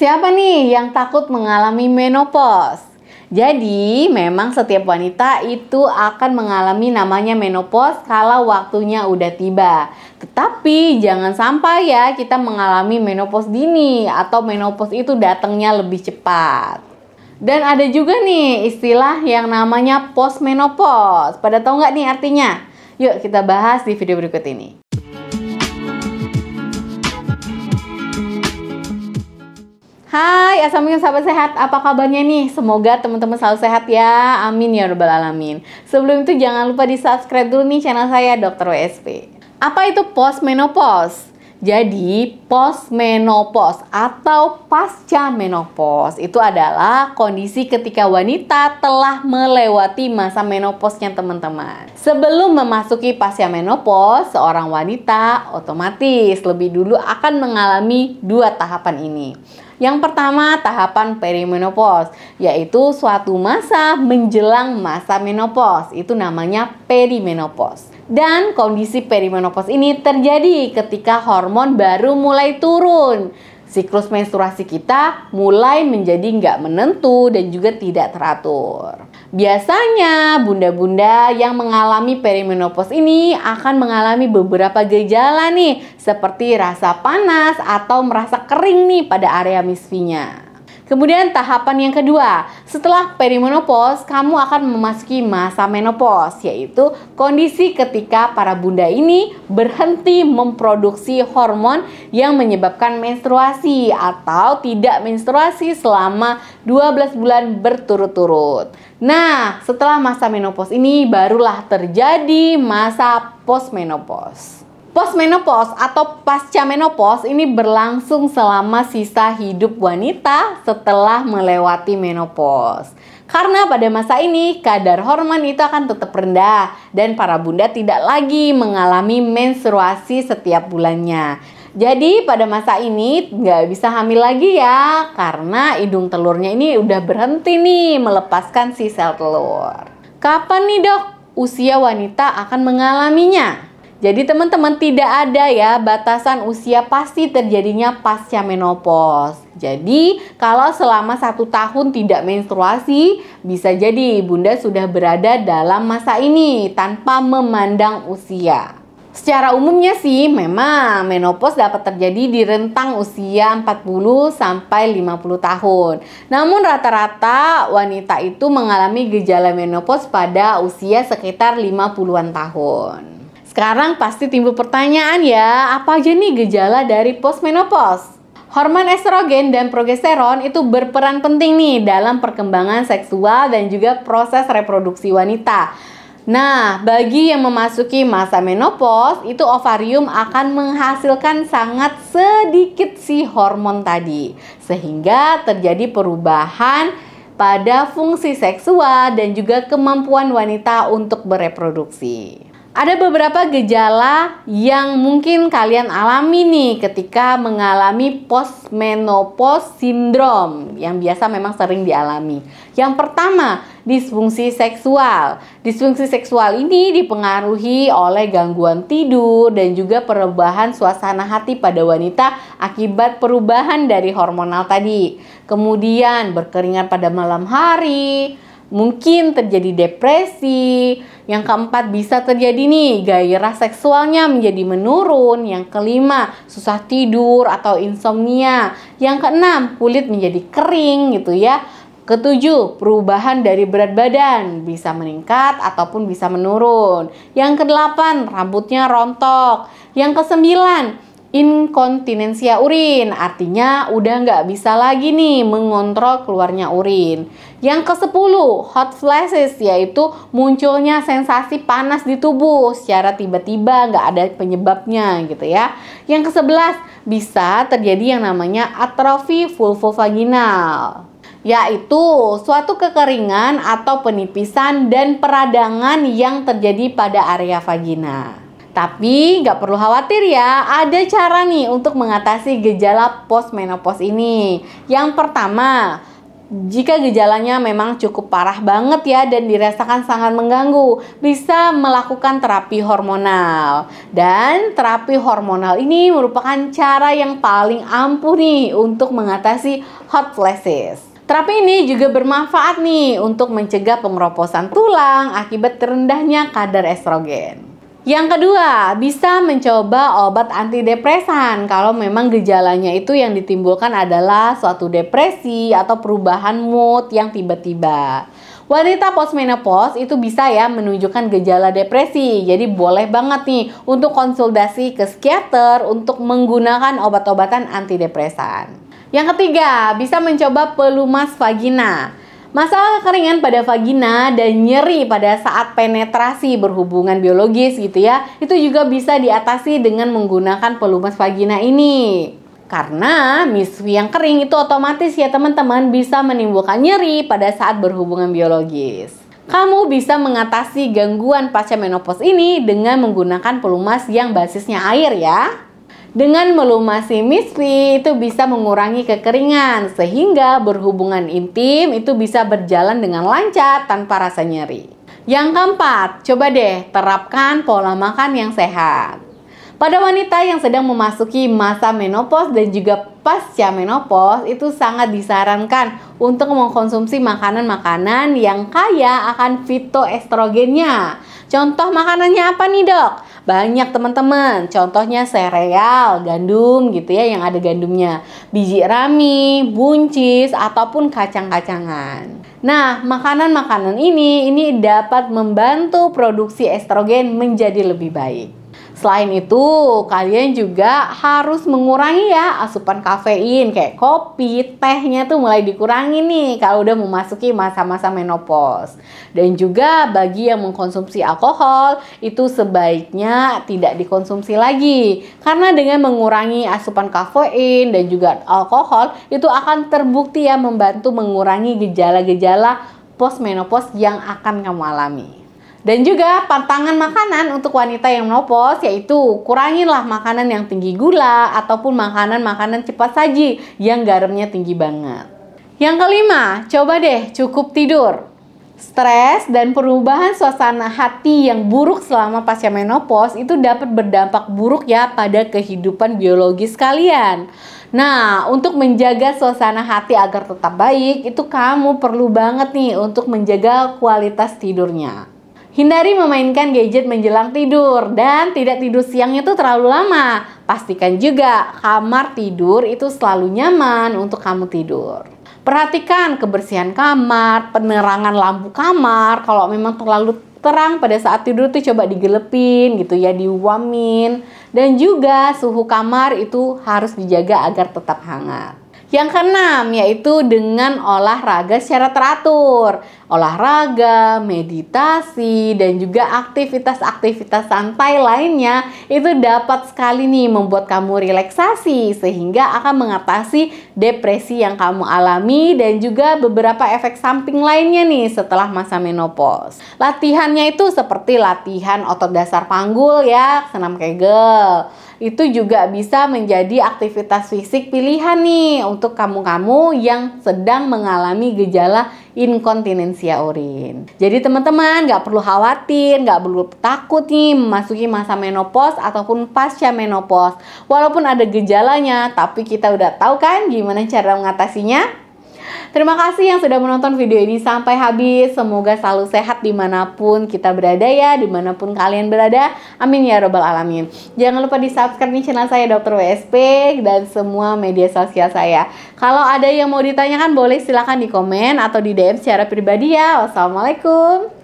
Siapa nih yang takut mengalami menopause? Jadi, memang setiap wanita itu akan mengalami namanya menopause kalau waktunya udah tiba. Tetapi jangan sampai ya kita mengalami menopause dini atau menopause itu datangnya lebih cepat. Dan ada juga nih istilah yang namanya postmenopause. Pada tahu nggak nih artinya? Yuk kita bahas di video berikut ini. Hai, assalamualaikum sahabat sehat. Apa kabarnya nih? Semoga teman-teman selalu sehat ya. Amin ya rabbal alamin. Sebelum itu jangan lupa di subscribe dulu nih channel saya Dr. WSP. Apa itu postmenopause? Jadi postmenopause atau pasca menopause itu adalah kondisi ketika wanita telah melewati masa menopausnya teman-teman. Sebelum memasuki pasca menopause, seorang wanita otomatis lebih dulu akan mengalami dua tahapan ini. Yang pertama, tahapan perimenopause, yaitu suatu masa menjelang masa menopause. Itu namanya perimenopause. Dan kondisi perimenopause ini terjadi ketika hormon baru mulai turun. Siklus menstruasi kita mulai menjadi nggak menentu dan juga tidak teratur. Biasanya bunda-bunda yang mengalami perimenopause ini akan mengalami beberapa gejala nih, seperti rasa panas atau merasa kering nih pada area misfinya. Kemudian tahapan yang kedua, setelah perimenopause kamu akan memasuki masa menopause, yaitu kondisi ketika para bunda ini berhenti memproduksi hormon yang menyebabkan menstruasi atau tidak menstruasi selama 12 bulan berturut-turut. Nah, setelah masa menopause ini barulah terjadi masa postmenopause. Postmenopause atau pasca menopause ini berlangsung selama sisa hidup wanita setelah melewati menopause. Karena pada masa ini kadar hormon itu akan tetap rendah dan para bunda tidak lagi mengalami menstruasi setiap bulannya. Jadi pada masa ini nggak bisa hamil lagi ya, karena hidung telurnya ini udah berhenti nih melepaskan si sel telur. Kapan nih dok usia wanita akan mengalaminya? Jadi teman-teman tidak ada ya batasan usia pasti terjadinya pasca menopause. Jadi kalau selama 1 tahun tidak menstruasi, bisa jadi bunda sudah berada dalam masa ini tanpa memandang usia. Secara umumnya sih memang menopause dapat terjadi di rentang usia 40 sampai 50 tahun. Namun rata-rata wanita itu mengalami gejala menopause pada usia sekitar 50-an tahun. Sekarang pasti timbul pertanyaan ya, apa aja nih gejala dari postmenopause? Hormon estrogen dan progesteron itu berperan penting nih dalam perkembangan seksual dan juga proses reproduksi wanita. Nah, bagi yang memasuki masa menopause, itu ovarium akan menghasilkan sangat sedikit si hormon tadi, sehingga terjadi perubahan pada fungsi seksual dan juga kemampuan wanita untuk bereproduksi. Ada beberapa gejala yang mungkin kalian alami nih ketika mengalami postmenopause syndrome yang biasa memang sering dialami. Yang pertama, disfungsi seksual. Disfungsi seksual ini dipengaruhi oleh gangguan tidur dan juga perubahan suasana hati pada wanita akibat perubahan dari hormonal tadi. Kemudian berkeringat pada malam hari, mungkin terjadi depresi. Yang keempat, bisa terjadi nih gairah seksualnya menjadi menurun. Yang kelima, susah tidur atau insomnia. Yang keenam, kulit menjadi kering gitu ya. Ketujuh, perubahan dari berat badan bisa meningkat ataupun bisa menurun. Yang kedelapan, rambutnya rontok. Yang kesembilan, inkontinensia urin, artinya udah nggak bisa lagi nih mengontrol keluarnya urin. Yang ke-10, hot flashes, yaitu munculnya sensasi panas di tubuh secara tiba-tiba nggak ada penyebabnya gitu ya. Yang ke-11, bisa terjadi yang namanya atrofi vulvovaginal, yaitu suatu kekeringan atau penipisan dan peradangan yang terjadi pada area vagina. Tapi nggak perlu khawatir ya, ada cara nih untuk mengatasi gejala postmenopause ini. Yang pertama, Jika gejalanya memang cukup parah banget ya dan dirasakan sangat mengganggu, bisa melakukan terapi hormonal. Dan terapi hormonal ini merupakan cara yang paling ampuh nih untuk mengatasi hot flashes. Terapi ini juga bermanfaat nih untuk mencegah pengeroposan tulang akibat rendahnya kadar estrogen. Yang kedua, bisa mencoba obat antidepresan kalau memang gejalanya itu yang ditimbulkan adalah suatu depresi atau perubahan mood yang tiba-tiba. Wanita postmenopause itu bisa ya menunjukkan gejala depresi. Jadi boleh banget nih untuk konsultasi ke psikiater untuk menggunakan obat-obatan antidepresan. Yang ketiga, bisa mencoba pelumas vagina. Masalah kekeringan pada vagina dan nyeri pada saat penetrasi berhubungan biologis gitu ya, itu juga bisa diatasi dengan menggunakan pelumas vagina ini. Karena misfi yang kering itu otomatis ya teman-teman bisa menimbulkan nyeri pada saat berhubungan biologis. Kamu bisa mengatasi gangguan pasca menopause ini dengan menggunakan pelumas yang basisnya air ya. Dengan melumasi misfi itu bisa mengurangi kekeringan sehingga berhubungan intim itu bisa berjalan dengan lancar tanpa rasa nyeri. Yang keempat, coba deh terapkan pola makan yang sehat. Pada wanita yang sedang memasuki masa menopause dan juga pasca menopause itu sangat disarankan untuk mengkonsumsi makanan-makanan yang kaya akan fitoestrogennya. Contoh makanannya apa nih dok? Banyak teman-teman, contohnya sereal, gandum gitu ya yang ada gandumnya, biji rami, buncis, ataupun kacang-kacangan. Nah, makanan-makanan ini dapat membantu produksi estrogen menjadi lebih baik. Selain itu, kalian juga harus mengurangi ya asupan kafein kayak kopi, tehnya tuh mulai dikurangi nih kalau udah memasuki masa-masa menopause. Dan juga bagi yang mengkonsumsi alkohol, itu sebaiknya tidak dikonsumsi lagi. Karena dengan mengurangi asupan kafein dan juga alkohol, itu akan terbukti ya membantu mengurangi gejala-gejala postmenopause yang akan kamu alami. Dan juga pantangan makanan untuk wanita yang menopause yaitu kuranginlah makanan yang tinggi gula ataupun makanan-makanan cepat saji yang garamnya tinggi banget. Yang kelima, coba deh cukup tidur. Stres dan perubahan suasana hati yang buruk selama pasca menopause itu dapat berdampak buruk ya pada kehidupan biologis kalian. Nah, untuk menjaga suasana hati agar tetap baik, itu kamu perlu banget nih untuk menjaga kualitas tidurnya. Hindari memainkan gadget menjelang tidur dan tidak tidur siangnya tuh terlalu lama. Pastikan juga kamar tidur itu selalu nyaman untuk kamu tidur. Perhatikan kebersihan kamar, penerangan lampu kamar. Kalau memang terlalu terang pada saat tidur tuh coba digelepin gitu ya, diuamin. Dan juga suhu kamar itu harus dijaga agar tetap hangat. Yang keenam yaitu dengan olahraga secara teratur. Olahraga, meditasi, dan juga aktivitas-aktivitas santai lainnya itu dapat sekali nih membuat kamu relaksasi sehingga akan mengatasi depresi yang kamu alami dan juga beberapa efek samping lainnya nih setelah masa menopause. Latihannya itu seperti latihan otot dasar panggul ya, senam kegel. Itu juga bisa menjadi aktivitas fisik pilihan nih untuk kamu-kamu yang sedang mengalami gejala inkontinensia urin. Jadi teman-teman gak perlu khawatir, gak perlu takut nih memasuki masa menopause ataupun pasca menopause. Walaupun ada gejalanya, tapi kita udah tahu kan gimana cara mengatasinya? Terima kasih yang sudah menonton video ini sampai habis. Semoga selalu sehat dimanapun kita berada ya, dimanapun kalian berada. Amin ya robbal alamin. Jangan lupa di subscribe nih channel saya Dr. WSP dan semua media sosial saya. Kalau ada yang mau ditanyakan boleh silahkan di komen atau di DM secara pribadi ya. Wassalamualaikum.